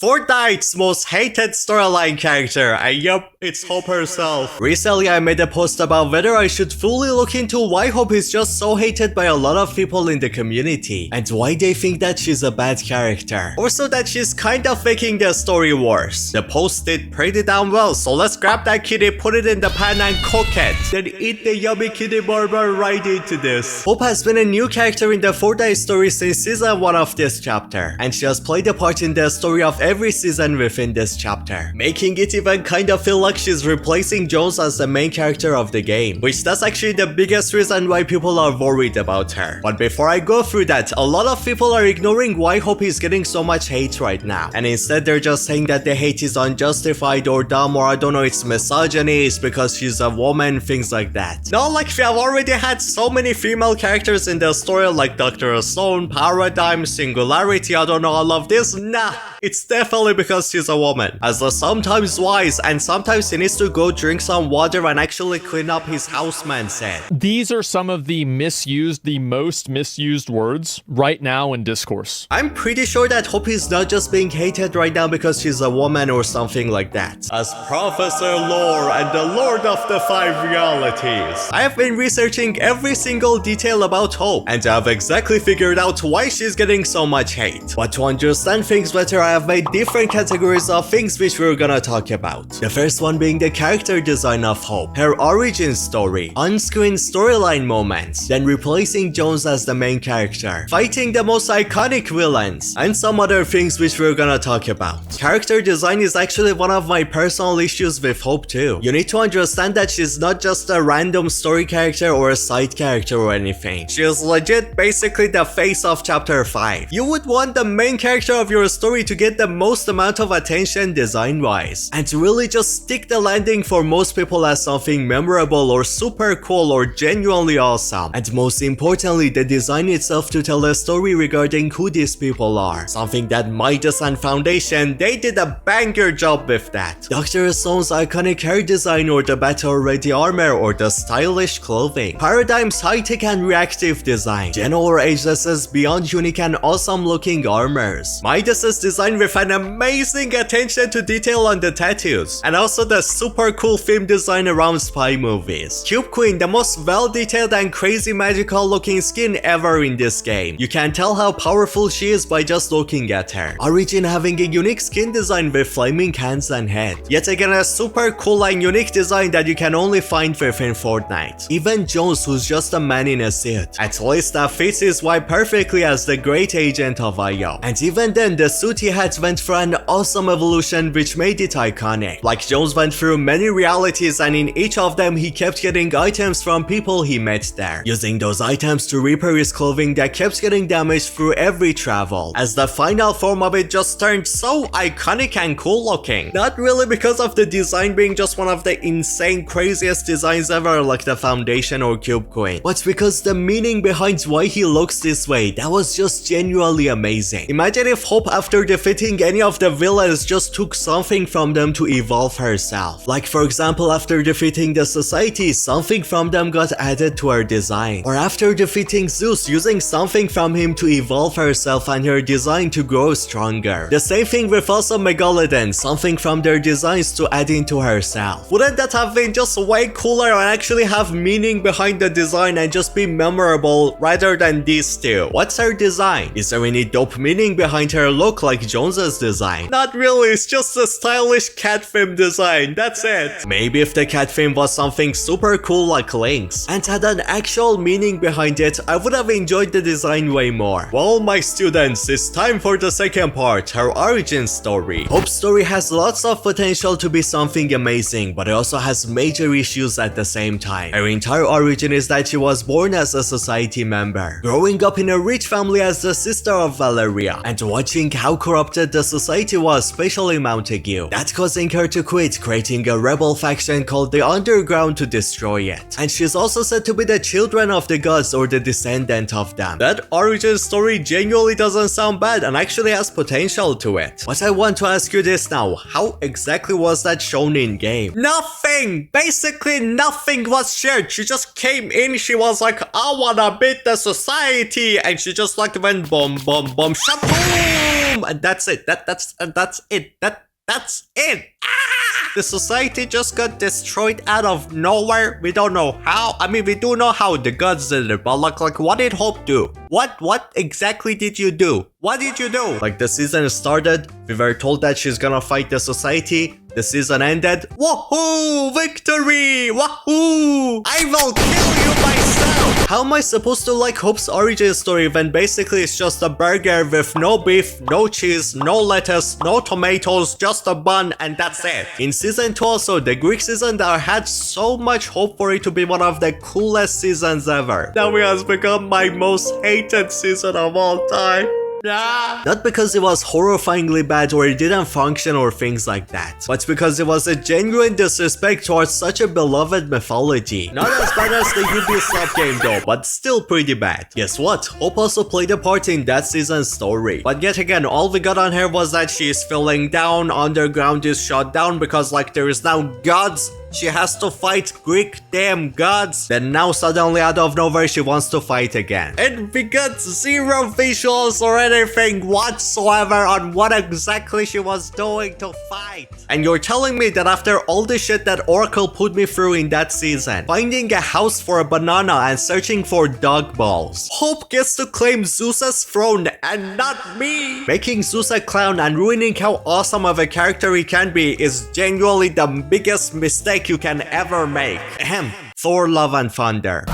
Fortnite's most hated storyline character, and yup, it's Hope herself. Recently I made a post about whether I should fully look into why Hope is just so hated by a lot of people in the community, and why they think that she's a bad character. Also that she's kind of making the story worse. The post did pretty damn well, so let's grab that kitty, put it in the pan and cook it. Then eat the yummy kitty burger right into this. Hope has been a new character in the Fortnite story since season 1 of this chapter, and she has played a part in the story of every season within this chapter, making it even kind of feel like she's replacing Jones as the main character of the game, which that's actually the biggest reason why people are worried about her. But before I go through that, a lot of people are ignoring why Hope is getting so much hate right now, and instead they're just saying that the hate is unjustified or dumb, or I don't know, it's misogyny, it's because she's a woman, things like that. Not like we have already had so many female characters in the story like Dr. Stone, Paradigm, Singularity, I don't know, all of this. Nah, it's definitely because she's a woman. As the sometimes wise and sometimes he needs to go drink some water and actually clean up his house man said. These are some of the most misused words right now in discourse. I'm pretty sure that Hope is not just being hated right now because she's a woman or something like that. As Professor Lore and the Lord of the Five Realities, I have been researching every single detail about Hope, and I have exactly figured out why she's getting so much hate. But to understand things better, I have made different categories of things which we're gonna talk about. The first one being the character design of Hope, her origin story, on-screen storyline moments, then replacing Jones as the main character, fighting the most iconic villains, and some other things which we're gonna talk about. Character design is actually one of my personal issues with Hope too. You need to understand that she's not just a random story character or a side character or anything. She is legit basically the face of chapter 5. You would want the main character of your story to get the most amount of attention design wise, and to really just stick the landing for most people as something memorable or super cool or genuinely awesome, and most importantly the design itself to tell a story regarding who these people are, something that Midas and Foundation, they did a banger job with that. Dr. Stone's iconic hair design or the battle ready armor or the stylish clothing, Paradigm's high-tech and reactive design, Jenna or Ageless's beyond unique and awesome looking armors, Midas's design with an amazing attention to detail on the tattoos, and also the super cool theme design around spy movies, Cube Queen, the most well-detailed and crazy magical looking skin ever in this game. You can tell how powerful she is by just looking at her. Origin having a unique skin design with flaming hands and head. Yet again a super cool and unique design that you can only find within Fortnite. Even Jones, who's just a man in a suit, at least that fits his vibe perfectly as the great agent of IO. And even then the suit he had went through an awesome evolution which made it iconic. Like Jones went through many realities, and in each of them he kept getting items from people he met there, using those items to repair his clothing that kept getting damaged through every travel, as the final form of it just turned so iconic and cool looking. Not really because of the design being just one of the insane craziest designs ever like the Foundation or Cube Queen, but because the meaning behind why he looks this way, that was just genuinely amazing. Imagine if Hope after defeating any of the villains just took something from them to evolve herself. Like for example, after defeating the Society, something from them got added to her design, or after defeating Zeus, using something from him to evolve herself and her design to grow stronger. The same thing with also Megalodon, something from their designs to add into herself. Wouldn't that have been just way cooler and actually have meaning behind the design and just be memorable rather than these two? What's her design? Is there any dope meaning behind her look like Jones's design? Not really, it's just a stylish cat film design, that's it. Maybe if the cat film was something super cool like Link's and had an actual meaning behind it, I would have enjoyed the design way more. Well, my students, it's time for the second part, her origin story. Hope's story has lots of potential to be something amazing, but it also has major issues at the same time. Her entire origin is that she was born as a society member, growing up in a rich family as the sister of Valeria, and watching how corrupted the society was, especially Montague, that causing her to quit, creating a rebel faction called the Underground to destroy it. And she's also said to be the children of the gods or the descendant of them. That origin story genuinely doesn't sound bad and actually has potential to it. But I want to ask you this now, how exactly was that shown in game? Nothing! Basically nothing was shared. She just came in, she was like, I wanna beat the society, and she just like went boom boom boom shaboom! boom, and that's it. That's it. That's it. The society just got destroyed out of nowhere. We don't know how. I mean, we do know how the gods did it, but like what did Hope do? What exactly did you do? What did you do? Like, the season started, we were told that she's gonna fight the society. The season ended. Woohoo! Victory! Wahoo! I will kill you myself! How am I supposed to like Hope's origin story when basically it's just a burger with no beef, no cheese, no lettuce, no tomatoes, just a bun, and that's it? In season 2 also, the Greek season that had so much hope for it to be one of the coolest seasons ever. Now it has become my most hated season of all time. Not because it was horrifyingly bad or it didn't function or things like that, but because it was a genuine disrespect towards such a beloved mythology. Not as bad as the Ubisoft game though, but still pretty bad. Guess what? Hope also played a part in that season's story. But yet again, all we got on her was that she is feeling down, underground is shut down because like there is now gods. She has to fight Greek damn gods. Then now suddenly out of nowhere she wants to fight again. And we got zero visuals or anything whatsoever on what exactly she was doing to fight. And you're telling me that after all the shit that Oracle put me through in that season, finding a house for a banana and searching for dog balls, Hope gets to claim Zeus's throne and not me? Making Zeus a clown and ruining how awesome of a character he can be is genuinely the biggest mistake you can ever make. Ahem. Thor, Love and Thunder.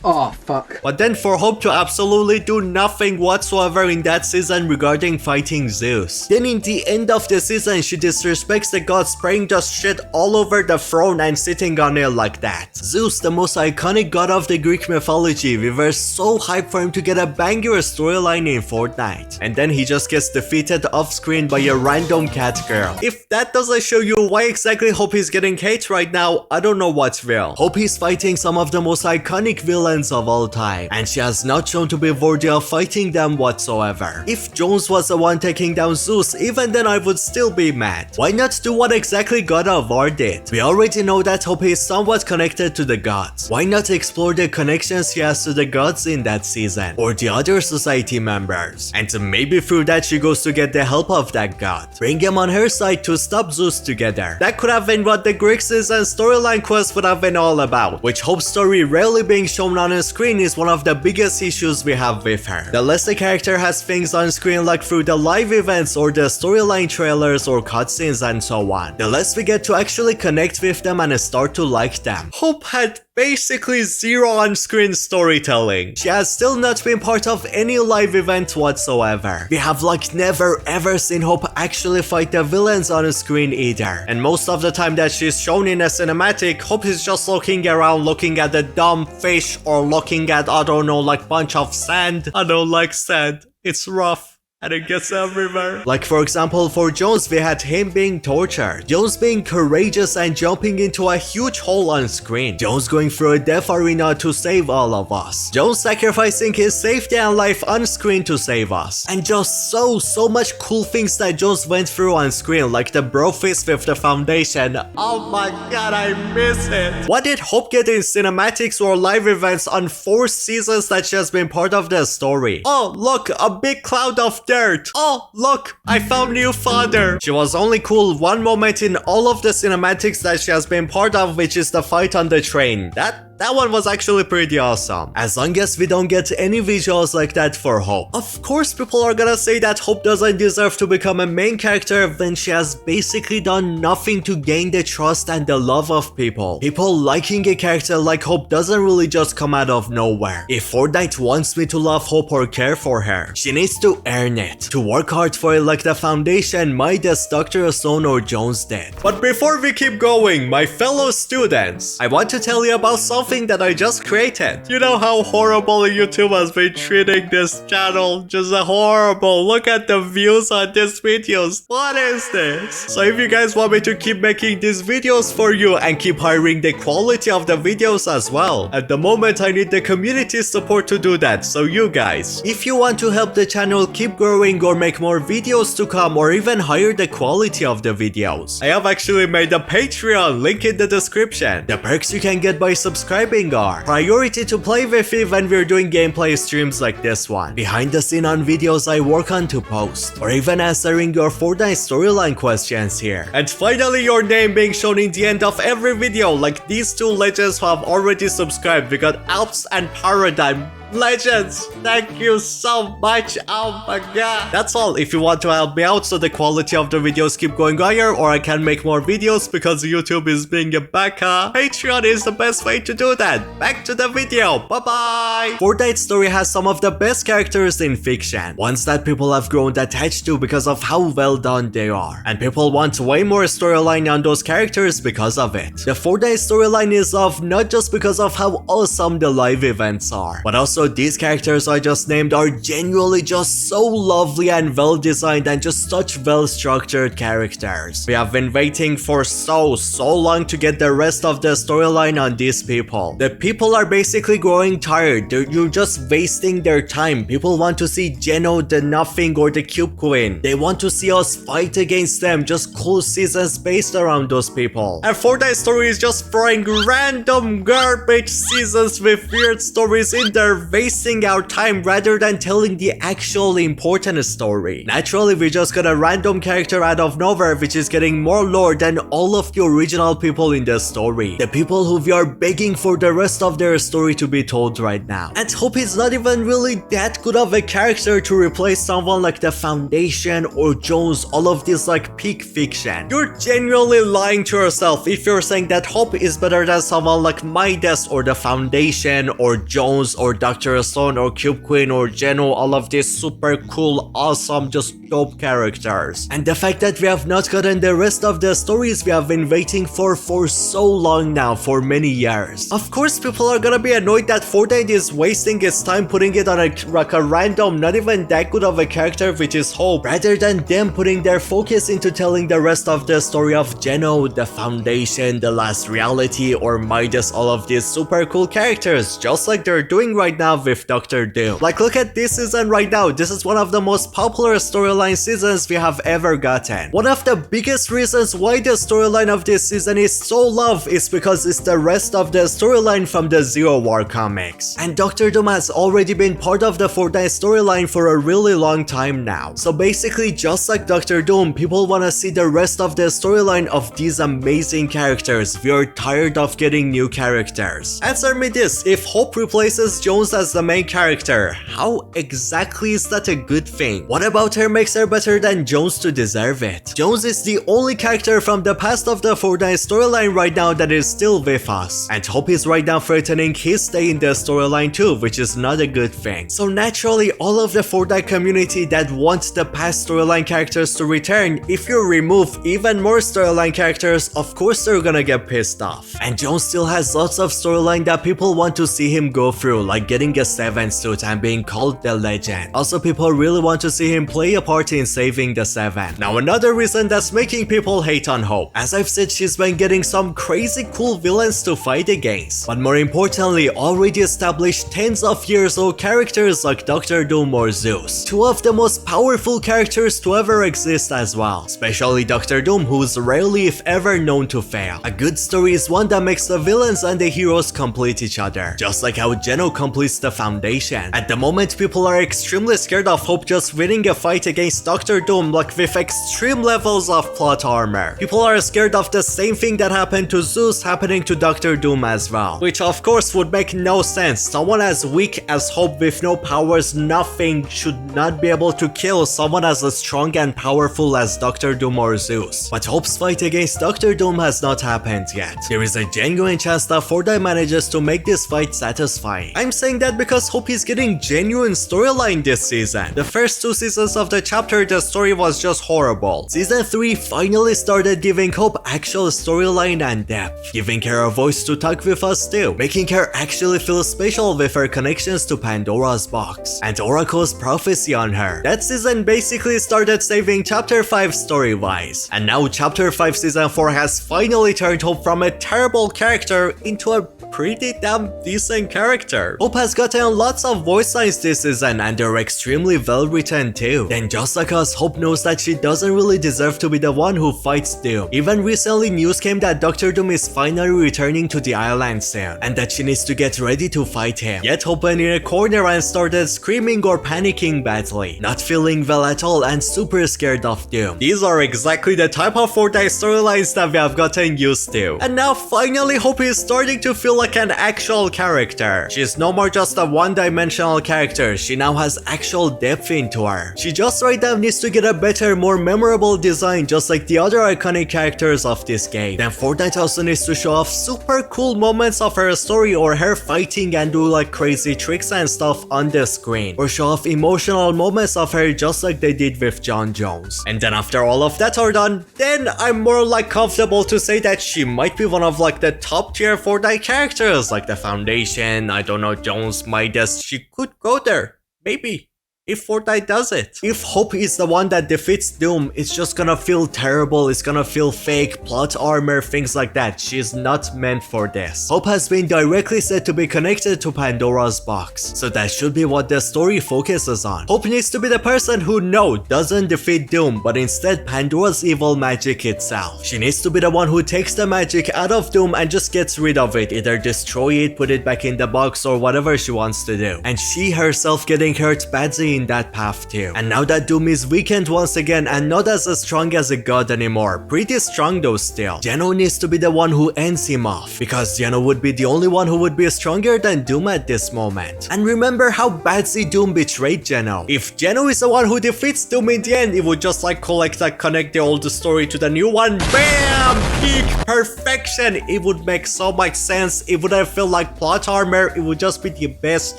Oh, fuck. But then for Hope to absolutely do nothing whatsoever in that season regarding fighting Zeus. Then in the end of the season, she disrespects the god, spraying just shit all over the throne and sitting on it like that. Zeus, the most iconic god of the Greek mythology, we were so hyped for him to get a banger storyline in Fortnite. And then he just gets defeated off screen by a random cat girl. If that doesn't show you why exactly Hope is getting hate right now, I don't know what will. Hope is fighting some of the most iconic villains of all time, and she has not shown to be worthy of fighting them whatsoever. If Jones was the one taking down Zeus, even then I would still be mad. Why not do what exactly God of War did? We already know that Hope is somewhat connected to the gods. Why not explore the connections she has to the gods in that season, or the other society members? And maybe through that she goes to get the help of that god. Bring him on her side to stop Zeus together. That could have been what the Greek season storyline quest would have been all about, which Hope's story rarely being shown on a screen is one of the biggest issues we have with her. The less the character has things on screen like through the live events or the storyline trailers or cutscenes and so on, the less we get to actually connect with them and start to like them. Hope had basically zero on-screen storytelling. She has still not been part of any live event whatsoever. We have like never ever seen Hope actually fight the villains on screen either. And most of the time that she's shown in a cinematic, Hope is just looking around, looking at the dumb fish or looking at, I don't know, like bunch of sand. I don't like sand. It's rough. And it gets everywhere. Like for example, for Jones, we had him being tortured. Jones being courageous and jumping into a huge hole on screen. Jones going through a death arena to save all of us. Jones sacrificing his safety and life on screen to save us. And just so much cool things that Jones went through on screen, like the bro fist with the foundation. Oh my god, I miss it. What did Hope get in cinematics or live events on 4 seasons that she has been part of the story? Oh, look, a big cloud of dirt. Oh, look, I found new fodder. She was only cool one moment in all of the cinematics that she has been part of, which is the fight on the train. That one was actually pretty awesome. As long as we don't get any visuals like that for Hope. Of course, people are gonna say that Hope doesn't deserve to become a main character when she has basically done nothing to gain the trust and the love of people. People liking a character like Hope doesn't really just come out of nowhere. If Fortnite wants me to love Hope or care for her, she needs to earn it. To work hard for it like the Foundation, Midas, Dr. Stone or Jones did. But before we keep going, my fellow students, I want to tell you about something that I just created. You know how horrible YouTube has been treating this channel? Just horrible. Look at the views on these videos. What is this? So if you guys want me to keep making these videos for you and keep hiring the quality of the videos as well, at the moment I need the community support to do that. So you guys, if you want to help the channel keep growing or make more videos to come or even higher the quality of the videos, I have actually made a Patreon, link in the description. The perks you can get by subscribing subscribing are, priority to play with me when we're doing gameplay streams like this one, behind the scene on videos I work on to post, or even answering your Fortnite Storyline questions here. And finally your name being shown in the end of every video, like these two legends who have already subscribed. We got Alps and Paradigm. Legends, thank you so much. Oh my god. That's all. If you want to help me out so the quality of the videos keep going higher, or I can make more videos because YouTube is being a backa, Patreon is the best way to do that. Back to the video. Bye bye. Fortnite Story has some of the best characters in fiction, ones that people have grown attached to because of how well done they are, and people want way more storyline on those characters because of it. The Fortnite Storyline is loved not just because of how awesome the live events are, but also these characters I just named are genuinely just so lovely and well designed and just such well structured characters. We have been waiting for so long to get the rest of the storyline on these people. The people are basically growing tired. You're just wasting their time. People want to see Geno, the Nothing, or the Cube Queen. They want to see us fight against them. Just cool seasons based around those people. And Fortnite Story is just throwing random garbage seasons with weird stories in there, wasting our time rather than telling the actual important story. Naturally, we just got a random character out of nowhere which is getting more lore than all of the original people in the story. The people who we are begging for the rest of their story to be told right now. And Hope is not even really that good of a character to replace someone like the Foundation or Jones, all of this like peak fiction. You're genuinely lying to yourself if you're saying that Hope is better than someone like Midas or the Foundation or Jones or Dr. Stone or Cube Queen or Geno, all of these super cool, awesome, just dope characters. And the fact that we have not gotten the rest of the stories we have been waiting for so long now, for many years. Of course, people are gonna be annoyed that Fortnite is wasting its time putting it on a random, not even that good of a character which is Hope, rather than them putting their focus into telling the rest of the story of Geno, the Foundation, the Last Reality, or Midas, all of these super cool characters, just like they're doing right now with Dr. Doom. Like, look at this season right now. This is one of the most popular storyline seasons we have ever gotten. One of the biggest reasons why the storyline of this season is so loved is because it's the rest of the storyline from the Zero War comics. And Dr. Doom has already been part of the Fortnite storyline for a really long time now. So basically, just like Dr. Doom, people want to see the rest of the storyline of these amazing characters. We are tired of getting new characters. Answer me this: if Hope replaces Jones as the main character, how exactly is that a good thing? What about her makes her better than Jones to deserve it? Jones is the only character from the past of the Fortnite storyline right now that is still with us, and Hope is right now threatening his stay in the storyline too, which is not a good thing. So naturally, all of the Fortnite community that wants the past storyline characters to return, if you remove even more storyline characters, of course they're gonna get pissed off. And Jones still has lots of storyline that people want to see him go through, like getting a 7 suit and being called the Legend. Also, people really want to see him play a part in saving the 7. Now, another reason that's making people hate on Hope, as I've said, she's been getting some crazy cool villains to fight against, but more importantly, already established tens of years old characters like Dr. Doom or Zeus, two of the most powerful characters to ever exist as well, especially Dr. Doom, who's rarely if ever known to fail. A good story is one that makes the villains and the heroes complete each other, just like how Geno completes the Foundation. At the moment, people are extremely scared of Hope just winning a fight against Dr. Doom, like with extreme levels of plot armor. People are scared of the same thing that happened to Zeus happening to Dr. Doom as well, which of course would make no sense. Someone as weak as Hope with no powers, nothing, should not be able to kill someone as strong and powerful as Dr. Doom or Zeus. But Hope's fight against Dr. Doom has not happened yet. There is a genuine chance that Fortnite manages to make this fight satisfying. I'm saying that because Hope is getting genuine storyline this season. The first 2 seasons of the chapter, the story was just horrible. Season 3 finally started giving Hope actual storyline and depth, giving her a voice to talk with us too, making her actually feel special with her connections to Pandora's box and Oracle's prophecy on her. That season basically started saving chapter 5 story-wise, and now chapter 5 season 4 has finally turned Hope from a terrible character into a pretty damn decent character. Hope has gotten lots of voice lines this season and they're extremely well written too. Then just like us, Hope knows that she doesn't really deserve to be the one who fights Doom. Even recently news came that Dr. Doom is finally returning to the island soon and that she needs to get ready to fight him. Yet Hope went in a corner and started screaming or panicking badly, not feeling well at all and super scared of Doom. These are exactly the type of Fortnite storylines that we have gotten used to. And now finally Hope is starting to feel like an actual character. She's no more just a one-dimensional character, she now has actual depth into her. She just right now needs to get a better, more memorable design just like the other iconic characters of this game. Then Fortnite also needs to show off super cool moments of her story or her fighting and do like crazy tricks and stuff on the screen. Or show off emotional moments of her just like they did with John Jones. And then after all of that are done, then I'm more like comfortable to say that she might be one of like the top tier Fortnite characters like the Foundation, I don't know, Jones, Midas, she could go there. Maybe. If Fortnite does it. If Hope is the one that defeats Doom, it's just gonna feel terrible, it's gonna feel fake, plot armor, things like that. She's not meant for this. Hope has been directly said to be connected to Pandora's box, so that should be what the story focuses on. Hope needs to be the person who doesn't defeat Doom, but instead Pandora's evil magic itself. She needs to be the one who takes the magic out of Doom and just gets rid of it, either destroy it, put it back in the box or whatever she wants to do. And she herself getting hurt badly in that path too. And now that Doom is weakened once again and not as strong as a god anymore, pretty strong though still, Geno needs to be the one who ends him off, because Geno would be the only one who would be stronger than Doom at this moment. And remember how badly Doom betrayed Geno. If Geno is the one who defeats Doom in the end, it would just like connect the old story to the new one. BAM! Peak perfection! It would make so much sense. It wouldn't feel like plot armor. It would just be the best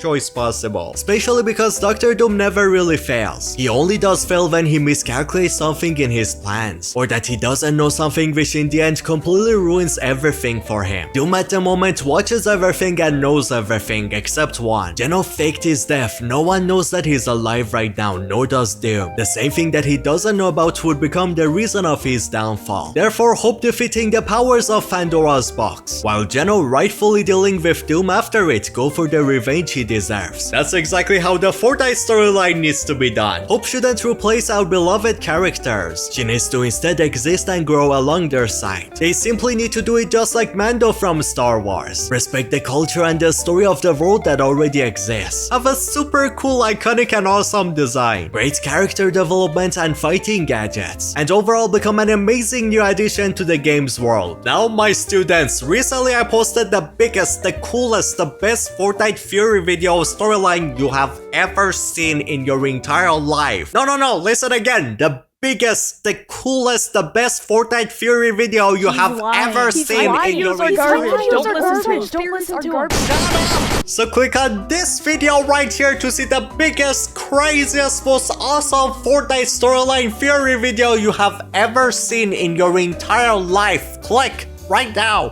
choice possible. Especially because Dr. Doom never really fails. He only does fail when he miscalculates something in his plans, or that he doesn't know something which in the end completely ruins everything for him. Doom at the moment watches everything and knows everything except one. Geno faked his death. No one knows that he's alive right now, nor does Doom. The same thing that he doesn't know about would become the reason of his downfall. Therefore, Hope defeating the powers of Pandora's box, while Geno rightfully dealing with Doom after it, go for the revenge he deserves. That's exactly how the Fortnite storyline needs to be done. Hope shouldn't replace our beloved characters. She needs to instead exist and grow along their side. They simply need to do it just like Mando from Star Wars. Respect the culture and the story of the world that already exists. Have a super cool, iconic and awesome design. Great character development and fighting gadgets. And overall become an amazing new addition to the game's world. Now my students, recently I posted the biggest, the coolest, the best Fortnite Fury video storyline you have ever seen in your entire life. No, listen again. The biggest, the coolest, the best Fortnite Fury video you have ever seen in your entire life. Don't listen to him. So click on this video right here to see the biggest, craziest, most awesome Fortnite Storyline Fury video you have ever seen in your entire life. Click right now.